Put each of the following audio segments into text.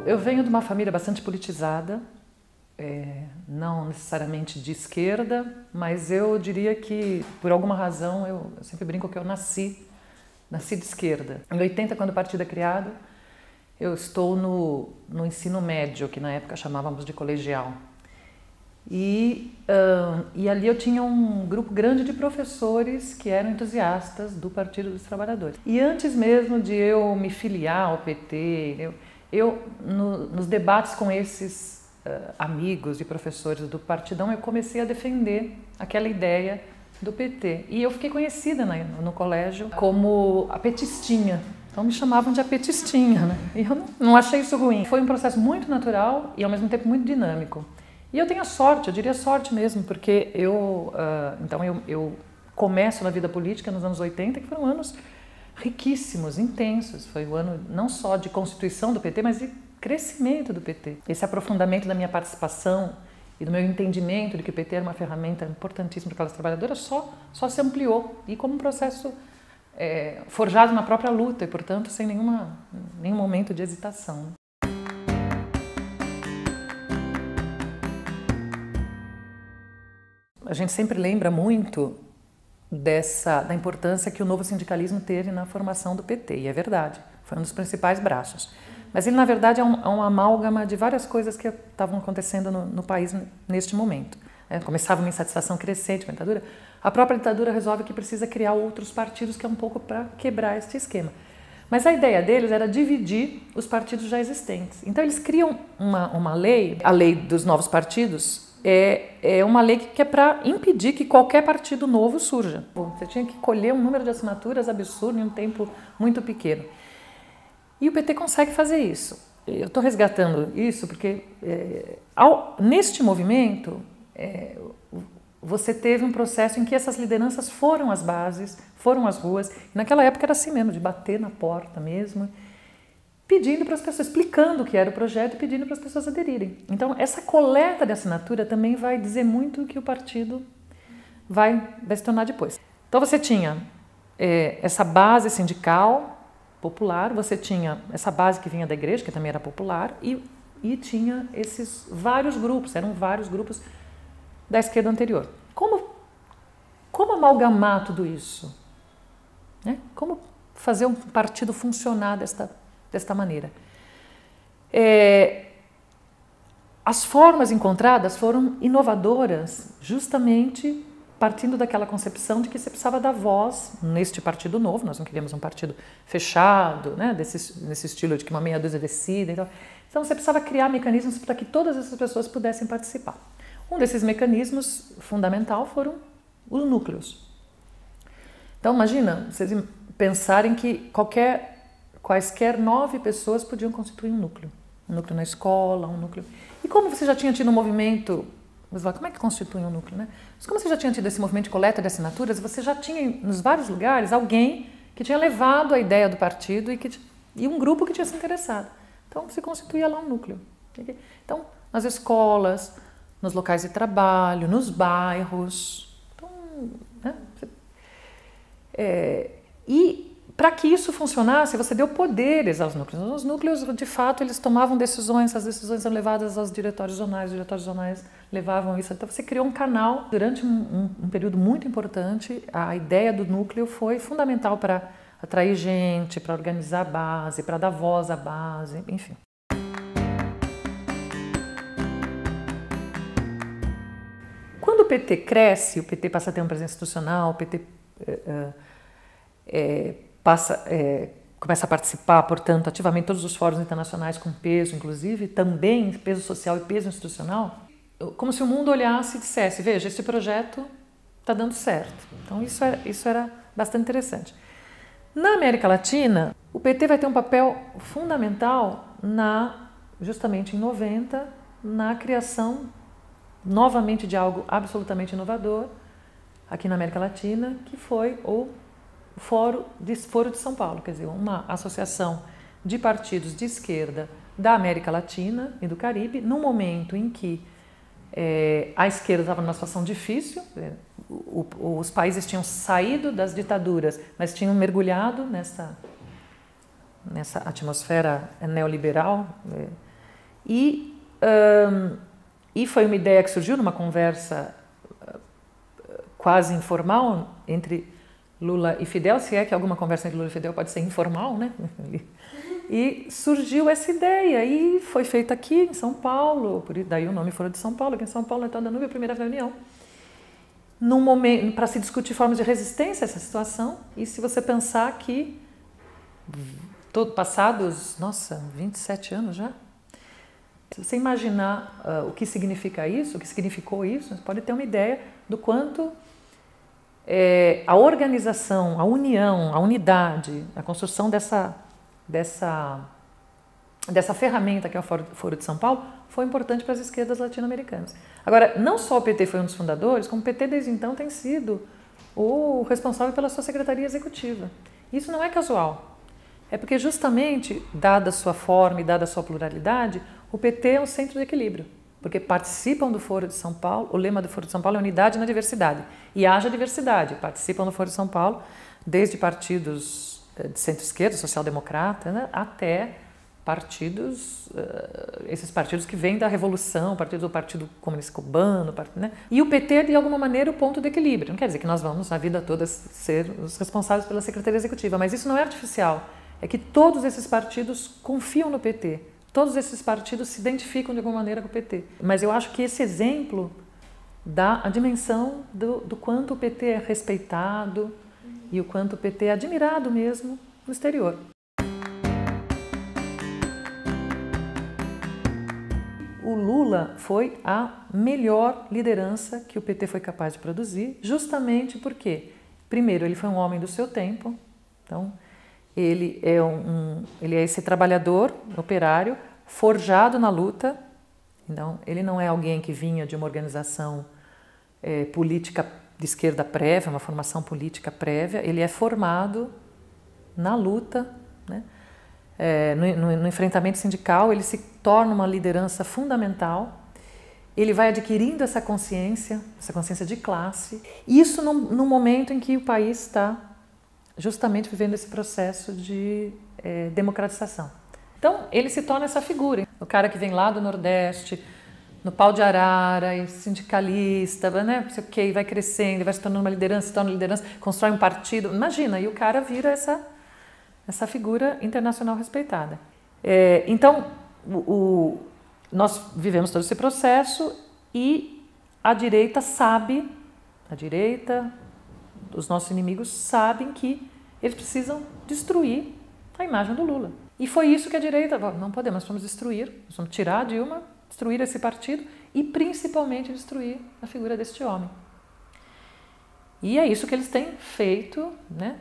Eu venho de uma família bastante politizada, não necessariamente de esquerda, mas eu diria que, por alguma razão, eu sempre brinco que eu nasci de esquerda. Em 80, quando o partido é criado, eu estou no ensino médio, que na época chamávamos de colegial. E ali eu tinha um grupo grande de professores que eram entusiastas do Partido dos Trabalhadores. E antes mesmo de eu me filiar ao PT, nos debates com esses amigos e professores do Partidão, eu comecei a defender aquela ideia do PT. E eu fiquei conhecida no colégio como a petistinha. Então me chamavam de a petistinha, né? E eu não achei isso ruim. Foi um processo muito natural e ao mesmo tempo muito dinâmico. E eu tenho a sorte, eu diria sorte mesmo, porque eu começo na vida política nos anos 80, que foram anos riquíssimos, intensos. Foi o ano não só de constituição do PT, mas de crescimento do PT. Esse aprofundamento da minha participação e do meu entendimento de que o PT era uma ferramenta importantíssima para aquelas trabalhadoras só se ampliou. E como um processo forjado na própria luta e, portanto, sem nenhum momento de hesitação. A gente sempre lembra muito da importância que o novo sindicalismo teve na formação do PT, e é verdade, foi um dos principais braços. Mas ele, na verdade, é uma amálgama de várias coisas que estavam acontecendo no país neste momento. Começava uma insatisfação crescente com a ditadura, a própria ditadura resolve que precisa criar outros partidos, que é um pouco para quebrar este esquema. Mas a ideia deles era dividir os partidos já existentes. Então eles criam uma lei, a lei dos novos partidos, é uma lei que é para impedir que qualquer partido novo surja. Você tinha que colher um número de assinaturas absurdo em um tempo muito pequeno. E o PT consegue fazer isso. Eu estou resgatando isso porque neste movimento você teve um processo em que essas lideranças foram às bases, foram às ruas. E naquela época era assim mesmo, de bater na porta mesmo, pedindo para as pessoas, explicando o que era o projeto e pedindo para as pessoas aderirem. Então, essa coleta de assinatura também vai dizer muito o que o partido vai se tornar depois. Então, você tinha essa base sindical popular, você tinha essa base que vinha da igreja, que também era popular, e tinha esses vários grupos, eram vários grupos da esquerda anterior. Como amalgamar tudo isso? Como fazer um partido funcionar desta maneira? As formas encontradas foram inovadoras, justamente partindo daquela concepção de que você precisava dar voz neste partido novo. Nós não queríamos um partido fechado, né, nesse estilo de que uma meia dúzia decide. Então você precisava criar mecanismos para que todas essas pessoas pudessem participar. Um desses mecanismos fundamental foram os núcleos. Então imagina, vocês pensarem que quaisquer 9 pessoas podiam constituir um núcleo na escola, um núcleo. E como você já tinha tido um movimento, como é que constitui um núcleo, né? Mas como você já tinha tido esse movimento de coleta de assinaturas, você já tinha nos vários lugares alguém que tinha levado a ideia do partido e um grupo que tinha se interessado. Então se constituía lá um núcleo. Então nas escolas, nos locais de trabalho, nos bairros. Então, né? E para que isso funcionasse, você deu poderes aos núcleos. Os núcleos, de fato, eles tomavam decisões, as decisões eram levadas aos diretórios zonais, os diretórios zonais levavam isso. Então você criou um canal. Durante um período muito importante, a ideia do núcleo foi fundamental para atrair gente, para organizar a base, para dar voz à base, enfim. Quando o PT cresce, o PT passa a ter uma presença institucional, o PT começa a participar, portanto, ativamente em todos os fóruns internacionais com peso, inclusive, também peso social e peso institucional, como se o mundo olhasse e dissesse, veja, esse projeto está dando certo. Então isso era bastante interessante. Na América Latina, o PT vai ter um papel fundamental justamente em 90, na criação novamente de algo absolutamente inovador aqui na América Latina, que foi o Foro de São Paulo, quer dizer, uma associação de partidos de esquerda da América Latina e do Caribe, num momento em que a esquerda estava numa situação difícil, os países tinham saído das ditaduras, mas tinham mergulhado nessa atmosfera neoliberal E foi uma ideia que surgiu numa conversa quase informal entre Lula e Fidel, se é que alguma conversa entre Lula e Fidel pode ser informal, né? E surgiu essa ideia e foi feita aqui em São Paulo, daí o nome Foro de São Paulo, aqui em São Paulo, na Itaú Danúbio, a primeira reunião, num momento para se discutir formas de resistência a essa situação. E se você pensar que passados, 27 anos já, se você imaginar o que significa isso, o que significou isso, você pode ter uma ideia do quanto a organização, a união, a unidade, a construção dessa ferramenta que é o Foro de São Paulo foi importante para as esquerdas latino-americanas. Agora, não só o PT foi um dos fundadores, como o PT desde então tem sido o responsável pela sua secretaria executiva. Isso não é casual. É porque justamente, dada a sua forma e dada a sua pluralidade, o PT é um centro de equilíbrio. Porque participam do Foro de São Paulo, o lema do Foro de São Paulo é unidade na diversidade. E haja diversidade. Participam do Foro de São Paulo desde partidos de centro-esquerda, social-democrata, né, até partidos, esses partidos que vêm da Revolução, do Partido Comunista Cubano, né? E o PT é, de alguma maneira, o ponto de equilíbrio. Não quer dizer que nós vamos, a vida toda, ser os responsáveis pela Secretaria Executiva, mas isso não é artificial. É que todos esses partidos confiam no PT. Todos esses partidos se identificam de alguma maneira com o PT. Mas eu acho que esse exemplo dá a dimensão do quanto o PT é respeitado e o quanto o PT é admirado mesmo no exterior. O Lula foi a melhor liderança que o PT foi capaz de produzir, justamente porque, primeiro, ele foi um homem do seu tempo, então ele é esse trabalhador, operário, forjado na luta. Então, ele não é alguém que vinha de uma organização política de esquerda prévia, uma formação política prévia. Ele é formado na luta, né? No enfrentamento sindical, ele se torna uma liderança fundamental. Ele vai adquirindo essa consciência de classe. Isso num momento em que o país está justamente vivendo esse processo de democratização. Então, ele se torna essa figura, o cara que vem lá do Nordeste, no pau de arara, e sindicalista, né? E vai crescendo, vai se tornando uma liderança, se torna liderança, constrói um partido. Imagina, e o cara vira essa figura internacional respeitada. Então, nós vivemos todo esse processo e a direita, os nossos inimigos sabem que eles precisam destruir a imagem do Lula. E foi isso que a direita, não podemos, nós vamos destruir, nós vamos tirar a Dilma, destruir esse partido e principalmente destruir a figura deste homem. E é isso que eles têm feito, né?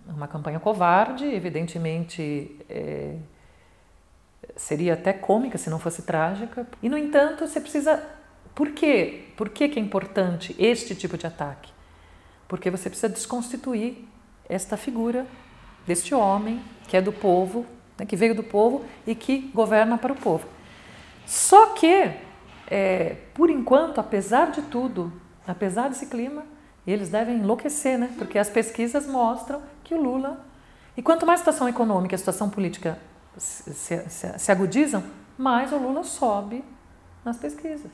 Uma campanha covarde, evidentemente seria até cômica se não fosse trágica. E, no entanto, você precisa... Por quê? Por que é importante este tipo de ataque? Porque você precisa desconstituir esta figura deste homem que é do povo, né, que veio do povo e que governa para o povo. Só que, por enquanto, apesar de tudo, apesar desse clima, eles devem enlouquecer, né? Porque as pesquisas mostram que o Lula... E quanto mais a situação econômica e a situação política se agudizam, mais o Lula sobe nas pesquisas.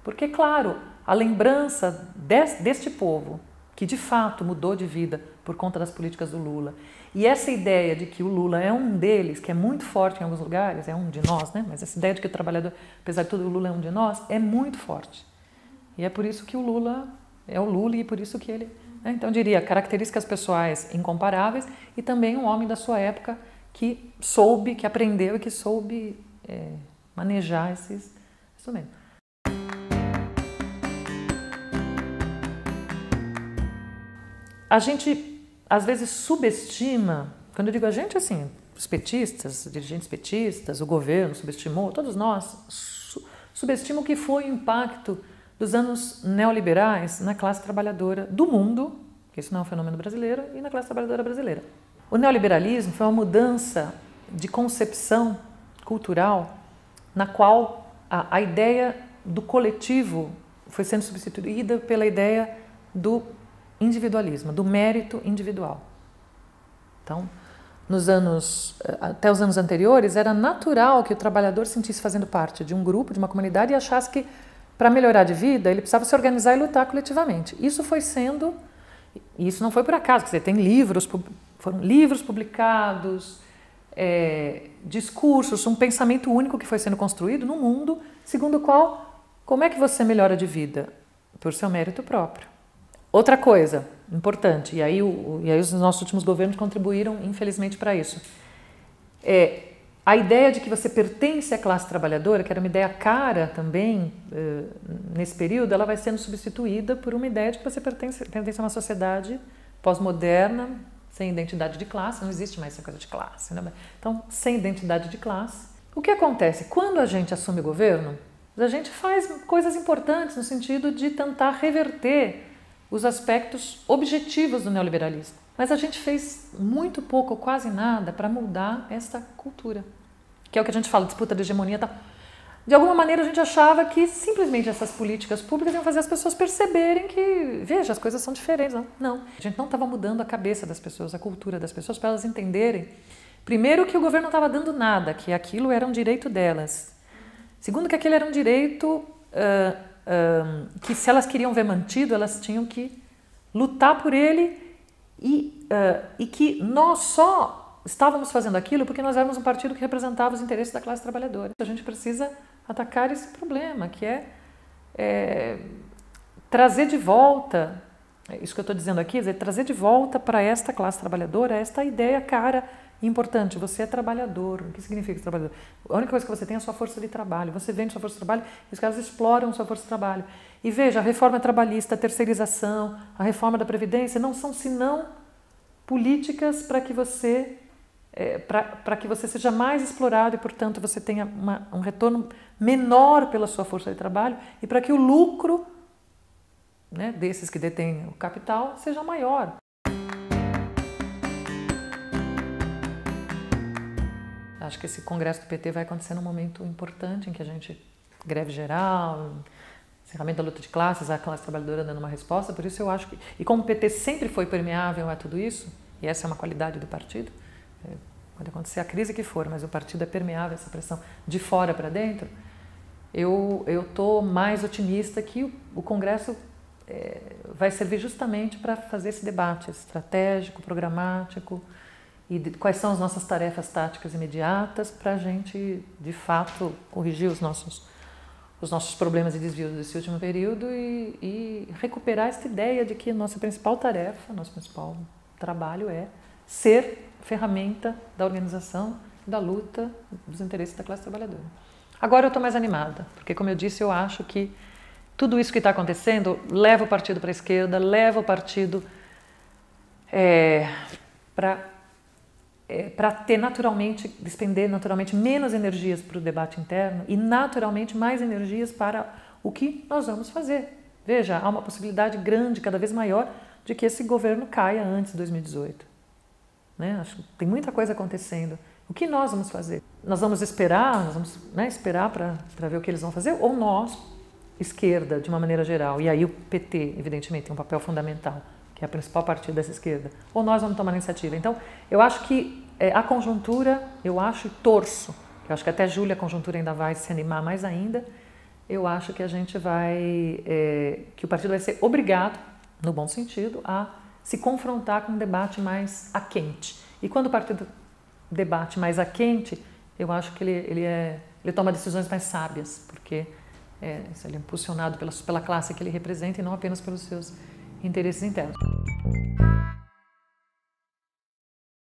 Porque, claro, a lembrança deste povo, que de fato mudou de vida por conta das políticas do Lula, e essa ideia de que o Lula é um deles, que é muito forte em alguns lugares, é um de nós, né? Mas essa ideia de que o trabalhador, apesar de tudo, o Lula é um de nós, é muito forte. E é por isso que o Lula é o Lula e por isso que ele... Né? Então, eu diria, características pessoais incomparáveis e também um homem da sua época que soube, que aprendeu e que soube manejar esses instrumentos. A gente, às vezes, subestima, quando eu digo a gente, assim, os petistas, os dirigentes petistas, o governo subestimou, todos nós subestimam o que foi o impacto dos anos neoliberais na classe trabalhadora do mundo, que isso não é um fenômeno brasileiro, e na classe trabalhadora brasileira. O neoliberalismo foi uma mudança de concepção cultural na qual a ideia do coletivo foi sendo substituída pela ideia do individualismo, do mérito individual. Então, até os anos anteriores, era natural que o trabalhador se sentisse fazendo parte de um grupo, de uma comunidade e achasse que para melhorar de vida ele precisava se organizar e lutar coletivamente. Isso foi sendo, e isso não foi por acaso, quer dizer, foram livros publicados, discursos, um pensamento único que foi sendo construído no mundo, segundo o qual, como é que você melhora de vida? Por seu mérito próprio. Outra coisa importante, e aí os nossos últimos governos contribuíram, infelizmente, para isso, a ideia de que você pertence à classe trabalhadora, que era uma ideia cara também, nesse período, ela vai sendo substituída por uma ideia de que você pertence a uma sociedade pós-moderna, sem identidade de classe, não existe mais essa coisa de classe, né? Então, sem identidade de classe. O que acontece? Quando a gente assume o governo, a gente faz coisas importantes no sentido de tentar reverter os aspectos objetivos do neoliberalismo. Mas a gente fez muito pouco ou quase nada para mudar essa cultura, que é o que a gente fala, disputa de hegemonia e tal. De alguma maneira a gente achava que simplesmente essas políticas públicas iam fazer as pessoas perceberem que, veja, as coisas são diferentes. Não. A gente não estava mudando a cabeça das pessoas, a cultura das pessoas, para elas entenderem, primeiro, que o governo não estava dando nada, que aquilo era um direito delas. Segundo, que aquele era um direito que, se elas queriam ver mantido, elas tinham que lutar por ele e que nós só estávamos fazendo aquilo porque nós éramos um partido que representava os interesses da classe trabalhadora. A gente precisa atacar esse problema, que é trazer de volta, isso que eu estou dizendo aqui, trazer de volta para esta classe trabalhadora esta ideia cara e importante. Você é trabalhador. O que significa trabalhador? A única coisa que você tem é a sua força de trabalho. Você vende sua força de trabalho e os caras exploram sua força de trabalho. E veja, a reforma trabalhista, a terceirização, a reforma da Previdência não são senão políticas para que você seja mais explorado e, portanto, você tenha um retorno menor pela sua força de trabalho e para que o lucro, né, desses que detêm o capital seja maior. Acho que esse congresso do PT vai acontecer num momento importante em que a gente, greve geral, encerramento da luta de classes, a classe trabalhadora dando uma resposta, por isso eu acho que... E como o PT sempre foi permeável a tudo isso, e essa é uma qualidade do partido, pode acontecer a crise que for, mas o partido é permeável a essa pressão de fora para dentro, eu estou mais otimista que o Congresso vai servir justamente para fazer esse debate estratégico, programático, e quais são as nossas tarefas táticas imediatas para a gente, de fato, corrigir os nossos problemas e desvios desse último período e recuperar esta ideia de que a nossa principal tarefa, nosso principal trabalho é ser ferramenta da organização, da luta dos interesses da classe trabalhadora. Agora eu estou mais animada, porque, como eu disse, eu acho que tudo isso que está acontecendo leva o partido para a esquerda, leva o partido para ter despender naturalmente menos energias para o debate interno e naturalmente mais energias para o que nós vamos fazer. Veja, há uma possibilidade grande, cada vez maior, de que esse governo caia antes de 2018. Né? Acho que tem muita coisa acontecendo. O que nós vamos fazer? Nós vamos esperar, esperar para ver o que eles vão fazer? Ou nós, esquerda, de uma maneira geral, e aí o PT, evidentemente, tem um papel fundamental, que é a principal partido dessa esquerda, ou nós vamos tomar iniciativa. Então, eu acho que a conjuntura, eu acho e torço, eu acho que até julho a conjuntura ainda vai se animar mais ainda, eu acho que a gente que o partido vai ser obrigado, no bom sentido, a se confrontar com um debate mais a quente. E quando o partido debate mais a quente, eu acho que ele toma decisões mais sábias, porque ele é impulsionado pela classe que ele representa e não apenas pelos seus interesses internos.